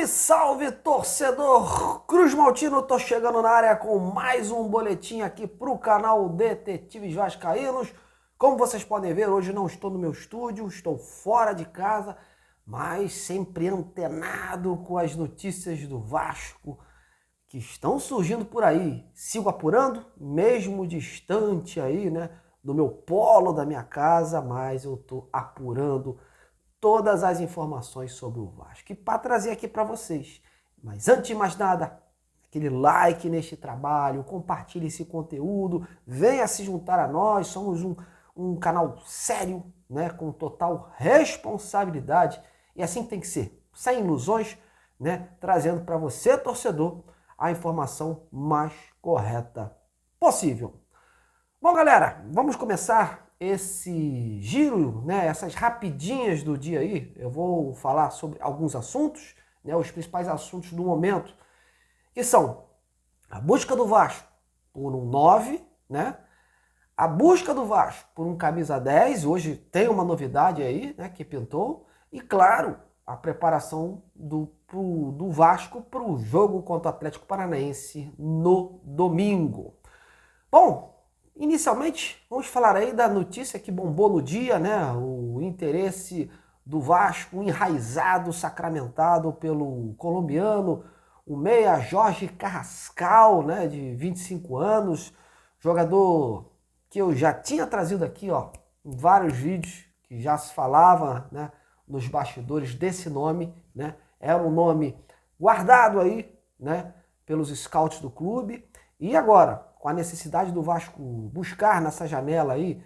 Salve, salve, torcedor Cruz Maltino! Tô chegando na área com mais um boletim aqui pro canal Detetives Vascaínos. Como vocês podem ver, hoje não estou no meu estúdio, estou fora de casa, mas sempre antenado com as notícias do Vasco que estão surgindo por aí. Sigo apurando, mesmo distante aí, né, do meu polo da minha casa, mas eu tô apurando todas as informações sobre o Vasco e para trazer aqui para vocês. Mas antes de mais nada, aquele like neste trabalho, compartilhe esse conteúdo, venha se juntar a nós, somos um canal sério, né, com total responsabilidade, e assim tem que ser, sem ilusões, né, trazendo para você, torcedor, a informação mais correta possível. Bom, galera, vamos começar esse giro, né, essas rapidinhas do dia aí. Eu vou falar sobre alguns assuntos, né, os principais assuntos do momento, que são a busca do Vasco por um 9, né, a busca do Vasco por um camisa 10, hoje tem uma novidade aí, né, que pintou, e claro, a preparação do Vasco para o jogo contra o Atlético Paranaense no domingo. Bom, inicialmente, vamos falar aí da notícia que bombou no dia, né? O interesse do Vasco enraizado, sacramentado pelo colombiano, o meia Jorge Carrascal, né? De 25 anos, jogador que eu já tinha trazido aqui, ó, em vários vídeos, que já se falava, né, nos bastidores desse nome, né? Era um nome guardado aí, né, pelos scouts do clube. E agora, com a necessidade do Vasco buscar nessa janela aí,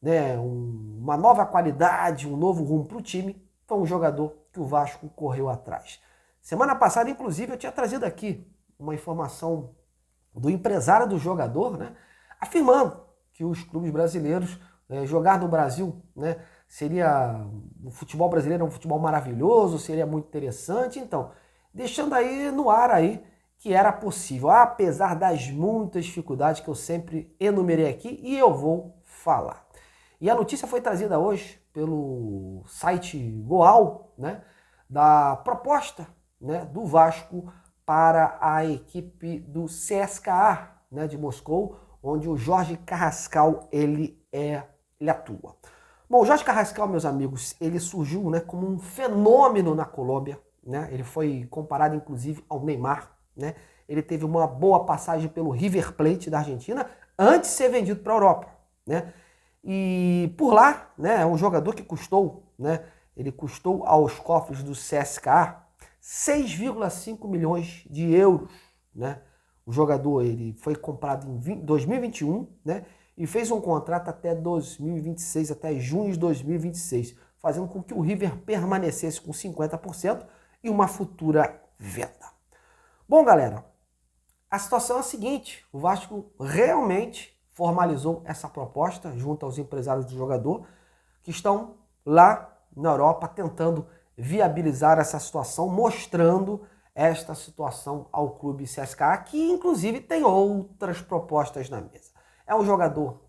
né, uma nova qualidade, um novo rumo para o time, foi um jogador que o Vasco correu atrás. Semana passada, inclusive, eu tinha trazido aqui uma informação do empresário do jogador, né, afirmando que os clubes brasileiros, jogar no Brasil, né, seria, o futebol brasileiro é um futebol maravilhoso, seria muito interessante. Então, deixando aí no ar aí, que era possível, apesar das muitas dificuldades que eu sempre enumerei aqui e eu vou falar. E a notícia foi trazida hoje pelo site Goal, né, da proposta, né, do Vasco para a equipe do CSKA, né, de Moscou, onde o Jorge Carrascal ele atua. Bom, o Jorge Carrascal, meus amigos, ele surgiu, né, como um fenômeno na Colômbia, né? Ele foi comparado inclusive ao Neymar. Né? Ele teve uma boa passagem pelo River Plate da Argentina antes de ser vendido para a Europa. Né? E por lá, né, é um jogador que custou, né, ele custou aos cofres do CSKA 6,5 milhões de euros. Né? O jogador ele foi comprado em 2021, né, e fez um contrato até 2026, até junho de 2026, fazendo com que o River permanecesse com 50% e uma futura venda. Bom, galera, a situação é a seguinte, o Vasco realmente formalizou essa proposta junto aos empresários do jogador que estão lá na Europa tentando viabilizar essa situação, mostrando esta situação ao clube CSKA, que inclusive tem outras propostas na mesa. É um jogador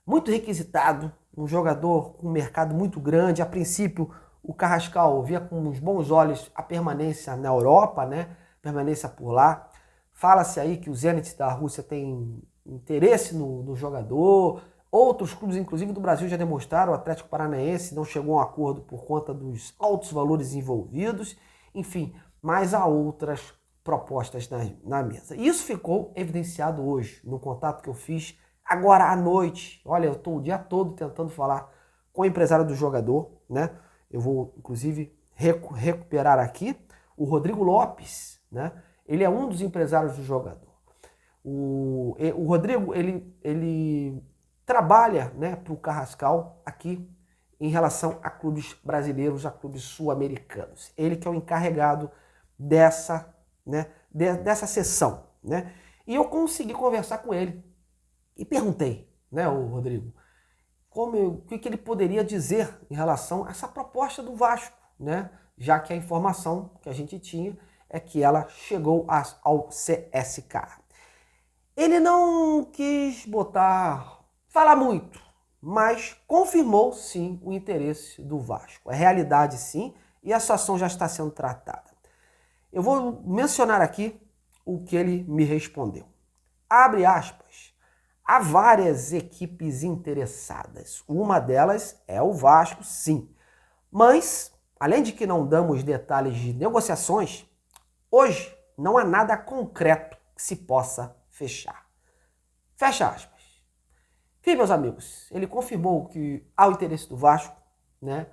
muito requisitado, um jogador com um mercado muito grande. A princípio, o Carrascal via com uns bons olhos a permanência na Europa, né? Permanência por lá. Fala-se aí que o Zenit da Rússia tem interesse no jogador. Outros clubes, inclusive do Brasil, já demonstraram. O Atlético Paranaense não chegou a um acordo por conta dos altos valores envolvidos. Enfim, mas há outras propostas na mesa. Isso ficou evidenciado hoje no contato que eu fiz agora à noite. Olha, eu estou o dia todo tentando falar com o empresário do jogador, né? Eu vou, inclusive, recuperar aqui o Rodrigo Lopes, né? Ele é um dos empresários do jogador. O Rodrigo, ele trabalha, né, para o Carrascal aqui em relação a clubes brasileiros, a clubes sul-americanos. Ele que é o encarregado dessa, né, dessa sessão, né? E eu consegui conversar com ele e perguntei, né, o Rodrigo, o que ele poderia dizer em relação a essa proposta do Vasco, né? Já que a informação que a gente tinha é que ela chegou ao CSKA. Ele não quis falar muito, mas confirmou sim o interesse do Vasco. É realidade sim, e a situação já está sendo tratada. Eu vou mencionar aqui o que ele me respondeu. Abre aspas. Há várias equipes interessadas. Uma delas é o Vasco, sim. Mas, além de que não damos detalhes de negociações, hoje não há nada concreto que se possa fechar. Fecha aspas. Enfim, meus amigos, ele confirmou que há o interesse do Vasco, né?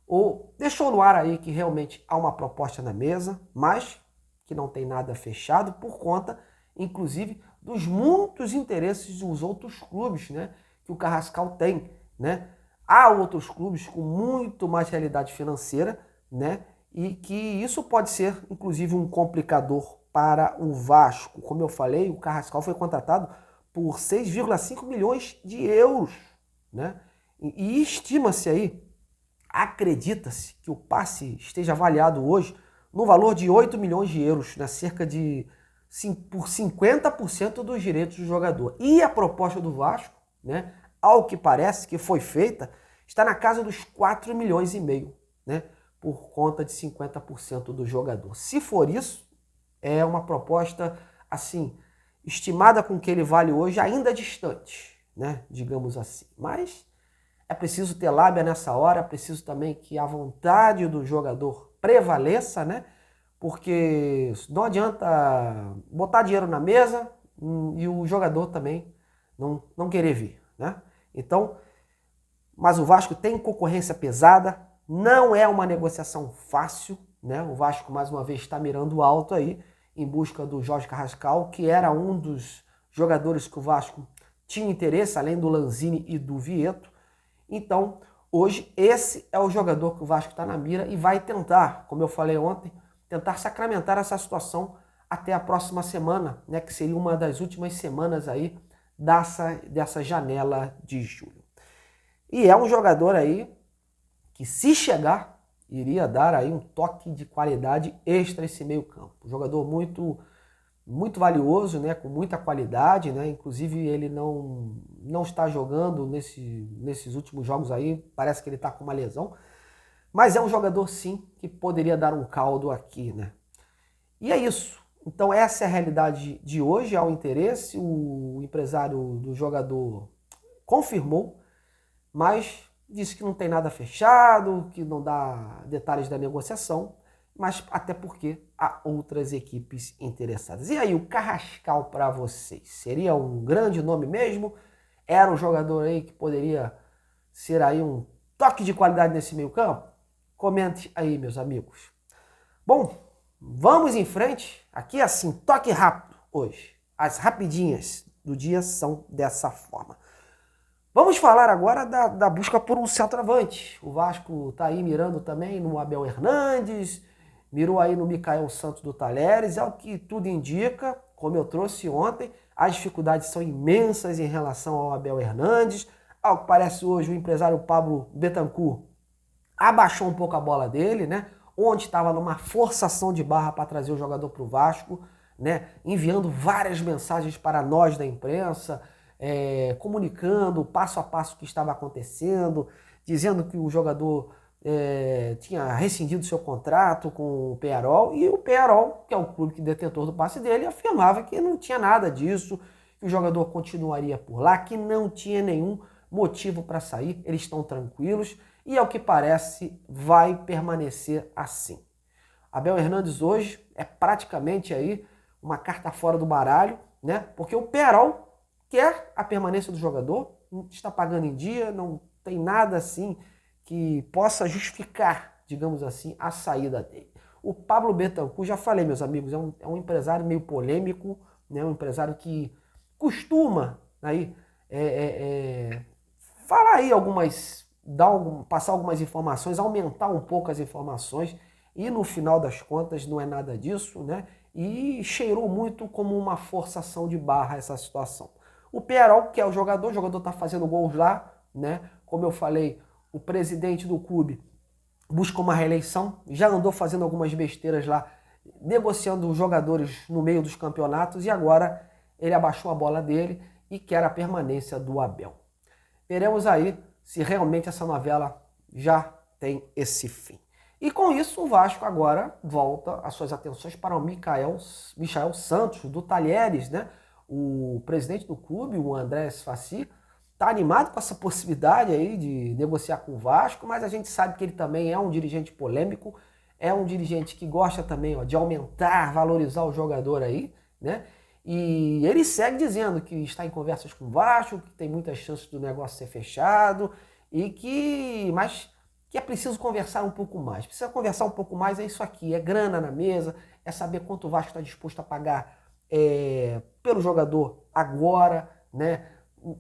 Ou deixou no ar aí que realmente há uma proposta na mesa, mas que não tem nada fechado por conta, inclusive, dos muitos interesses dos outros clubes, né, que o Carrascal tem, né? Há outros clubes com muito mais realidade financeira, né? E que isso pode ser, inclusive, um complicador para o Vasco. Como eu falei, o Carrascal foi contratado por 6,5 milhões de euros, né? E estima-se aí, acredita-se que o passe esteja avaliado hoje no valor de 8 milhões de euros, né? Cerca de por 50% dos direitos do jogador. E a proposta do Vasco, né, ao que parece que foi feita, está na casa dos 4 milhões e meio, né, por conta de 50% do jogador. Se for isso, é uma proposta, assim, estimada com que ele vale hoje, ainda distante, né, digamos assim. Mas é preciso ter lábia nessa hora, é preciso também que a vontade do jogador prevaleça, né? Porque não adianta botar dinheiro na mesa e o jogador também não querer vir, né? Então, mas o Vasco tem concorrência pesada, não é uma negociação fácil, né? O Vasco, mais uma vez, está mirando alto aí em busca do Jorge Carrascal, que era um dos jogadores que o Vasco tinha interesse, além do Lanzini e do Vieto. Então, hoje, esse é o jogador que o Vasco está na mira e vai tentar, como eu falei ontem, tentar sacramentar essa situação até a próxima semana, né, que seria uma das últimas semanas aí dessa janela de julho. E é um jogador aí que, se chegar, iria dar aí um toque de qualidade extra esse meio campo. Um jogador muito valioso, né, com muita qualidade, né? Inclusive ele não está jogando nesses últimos jogos aí, parece que ele está com uma lesão, mas é um jogador sim que poderia dar um caldo aqui, né? E é isso. Então essa é a realidade de hoje, há o interesse, o empresário do jogador confirmou, mas disse que não tem nada fechado, que não dá detalhes da negociação, mas até porque há outras equipes interessadas. E aí, o Carrascal para vocês? Seria um grande nome mesmo? Era um jogador aí que poderia ser aí um toque de qualidade nesse meio campo? Comente aí, meus amigos. Bom, vamos em frente. Aqui assim, toque rápido hoje. As rapidinhas do dia são dessa forma. Vamos falar agora da busca por um centroavante. O Vasco está aí mirando também no Abel Hernandes, mirou aí no Micael Santos do Talheres, é o que tudo indica, como eu trouxe ontem, as dificuldades são imensas em relação ao Abel Hernandes. Ao que parece hoje, o empresário Pablo Betancur abaixou um pouco a bola dele, né? Onde estava numa forçação de barra para trazer o jogador para o Vasco, né? Enviando várias mensagens para nós da imprensa, comunicando passo a passo o que estava acontecendo, dizendo que o jogador tinha rescindido seu contrato com o Peñarol, e o Peñarol, que é o clube que detentor do passe dele, afirmava que não tinha nada disso, que o jogador continuaria por lá, que não tinha nenhum motivo para sair, eles estão tranquilos, e ao que parece vai permanecer assim. Abel Hernandes hoje é praticamente aí uma carta fora do baralho, né? Porque o Peñarol quer a permanência do jogador, não está pagando em dia, não tem nada assim que possa justificar, digamos assim, a saída dele. O Pablo Betancur, já falei, meus amigos, é um empresário meio polêmico, né? Um empresário que costuma aí, falar aí passar algumas informações, aumentar um pouco as informações, e no final das contas não é nada disso, né? E cheirou muito como uma forçação de barra essa situação. O Peñarol, que é o jogador está fazendo gols lá, né? Como eu falei, o presidente do clube busca uma reeleição, já andou fazendo algumas besteiras lá, negociando os jogadores no meio dos campeonatos, e agora ele abaixou a bola dele e quer a permanência do Abel. Veremos aí se realmente essa novela já tem esse fim. E com isso o Vasco agora volta as suas atenções para o Michael Santos, do Talheres, né? O presidente do clube, o André Sfassi, está animado com essa possibilidade aí de negociar com o Vasco, mas a gente sabe que ele também é um dirigente polêmico, é um dirigente que gosta também, ó, de aumentar, valorizar o jogador aí, né? E ele segue dizendo que está em conversas com o Vasco, que tem muitas chances do negócio ser fechado mas que é preciso conversar um pouco mais. Precisa conversar um pouco mais, é isso aqui, é grana na mesa, é saber quanto o Vasco está disposto a pagar pelo jogador agora, né?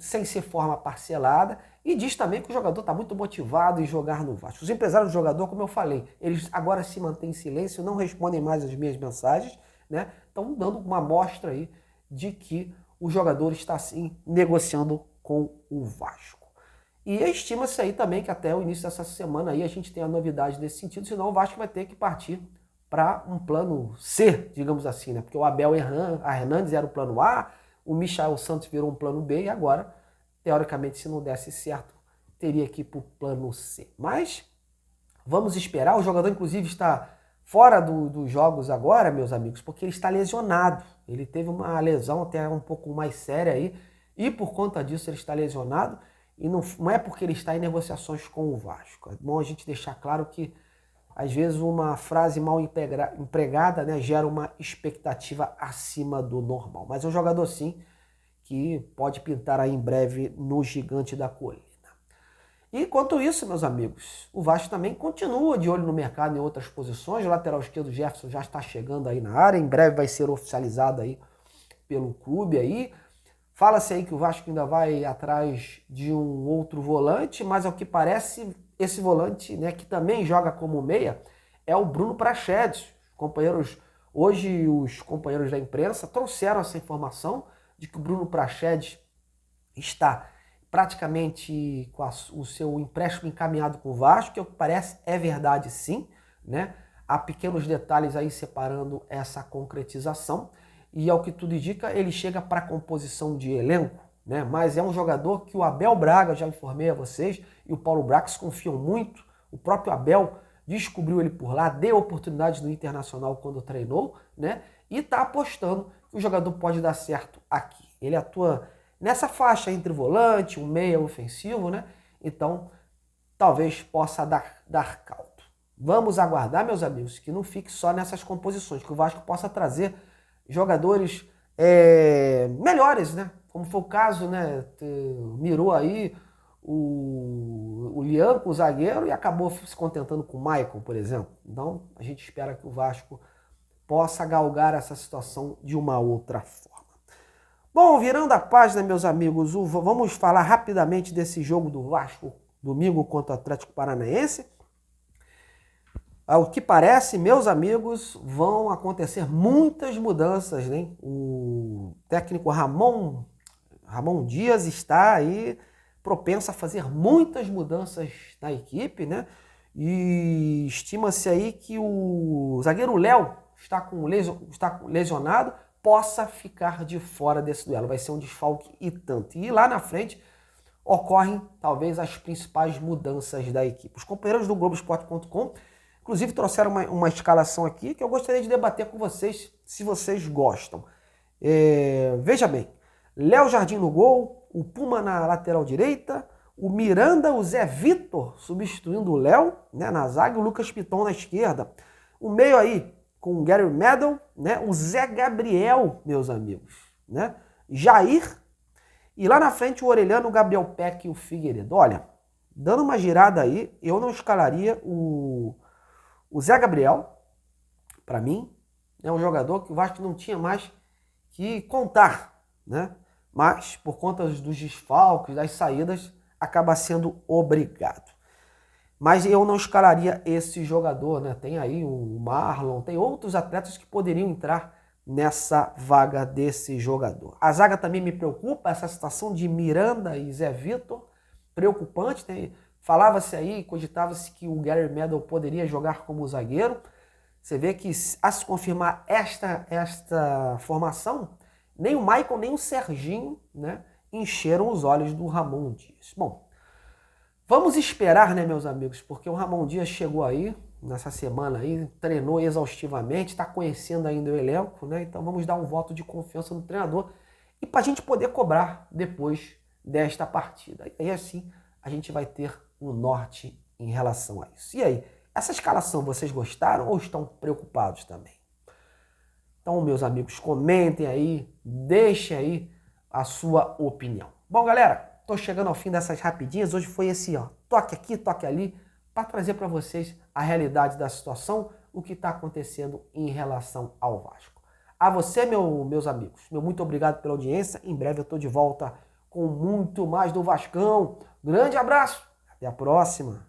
Sem ser forma parcelada, e diz também que o jogador está muito motivado em jogar no Vasco. Os empresários do jogador, como eu falei, eles agora se mantêm em silêncio, não respondem mais as minhas mensagens, né? Estão dando uma amostra aí de que o jogador está sim negociando com o Vasco. E estima-se aí também que até o início dessa semana aí a gente tem a novidade nesse sentido, senão o Vasco vai ter que partir para um plano C, digamos assim, né? Porque o Abel Hernandes era o plano A, o Michael Santos virou um plano B e agora, teoricamente, se não desse certo, teria que ir para o plano C. Mas vamos esperar. O jogador, inclusive, está fora dos jogos agora, meus amigos, porque ele está lesionado. Ele teve uma lesão até um pouco mais séria aí e por conta disso ele está lesionado. E não é porque ele está em negociações com o Vasco. É bom a gente deixar claro que às vezes uma frase mal empregada, né, gera uma expectativa acima do normal. Mas é um jogador sim que pode pintar aí em breve no Gigante da Colina. E enquanto isso, meus amigos, o Vasco também continua de olho no mercado em outras posições. O lateral esquerdo Jefferson já está chegando aí na área, em breve vai ser oficializado aí pelo clube aí. Fala-se aí que o Vasco ainda vai atrás de um outro volante, mas ao que parece, esse volante, né, que também joga como meia, é o Bruno Praxedes. Hoje os companheiros da imprensa trouxeram essa informação de que o Bruno Praxedes está praticamente com o seu empréstimo encaminhado com o Vasco, que ao que parece é verdade sim, né? Há pequenos detalhes aí separando essa concretização. E ao que tudo indica, ele chega para a composição de elenco, né? Mas é um jogador que o Abel Braga, já informei a vocês, e o Paulo Brax confiam muito. O próprio Abel descobriu ele por lá, deu oportunidade no Internacional quando treinou, né? E está apostando que o jogador pode dar certo aqui. Ele atua nessa faixa entre volante, um meia ofensivo, né? Então, talvez possa dar caldo. Vamos aguardar, meus amigos, que não fique só nessas composições, que o Vasco possa trazer jogadores melhores, né? Como foi o caso, né? Mirou aí o Lianco, o zagueiro, e acabou se contentando com o Maicon, por exemplo. Então, a gente espera que o Vasco possa galgar essa situação de uma outra forma. Bom, virando a página, meus amigos, vamos falar rapidamente desse jogo do Vasco, domingo contra o Atlético Paranaense. Ao que parece, meus amigos, vão acontecer muitas mudanças, né? O técnico Ramon Dias está aí propenso a fazer muitas mudanças na equipe, né? E estima-se aí que o zagueiro Léo está lesionado, possa ficar de fora desse duelo. Vai ser um desfalque e tanto. E lá na frente ocorrem talvez as principais mudanças da equipe. Os companheiros do Globoesporte.com inclusive trouxeram uma escalação aqui que eu gostaria de debater com vocês, se vocês gostam. Veja bem, Léo Jardim no gol, o Puma na lateral direita, o Miranda, o Zé Vitor substituindo o Léo, né, na zaga, e o Lucas Piton na esquerda. O meio aí com o Gary Medel, né, o Zé Gabriel, meus amigos, né, Jair, e lá na frente o Orelhano, o Gabriel Peck e o Figueiredo. Olha, dando uma girada aí, eu não escalaria o Zé Gabriel. Para mim, é um jogador que o Vasco não tinha mais que contar, né? Mas, por conta dos desfalques, das saídas, acaba sendo obrigado. Mas eu não escalaria esse jogador, né? Tem aí o Marlon, tem outros atletas que poderiam entrar nessa vaga desse jogador. A zaga também me preocupa, essa situação de Miranda e Zé Vitor, preocupante, né? Falava-se aí, cogitava-se que o Gary Medel poderia jogar como zagueiro. Você vê que, a se confirmar esta formação, nem o Maicon, nem o Serginho, né, encheram os olhos do Ramon Dias. Bom, vamos esperar, né, meus amigos, porque o Ramon Dias chegou aí, nessa semana aí, treinou exaustivamente, está conhecendo ainda o elenco, né? Então vamos dar um voto de confiança no treinador e para a gente poder cobrar depois desta partida. E aí assim a gente vai ter um norte em relação a isso. E aí, essa escalação vocês gostaram ou estão preocupados também? Então, meus amigos, comentem aí, deixem aí a sua opinião. Bom, galera, tô chegando ao fim dessas rapidinhas. Hoje foi esse, ó, toque aqui, toque ali, para trazer para vocês a realidade da situação, o que está acontecendo em relação ao Vasco. A você, meus amigos, meu muito obrigado pela audiência. Em breve eu tô de volta com muito mais do Vascão. Grande abraço, até a próxima.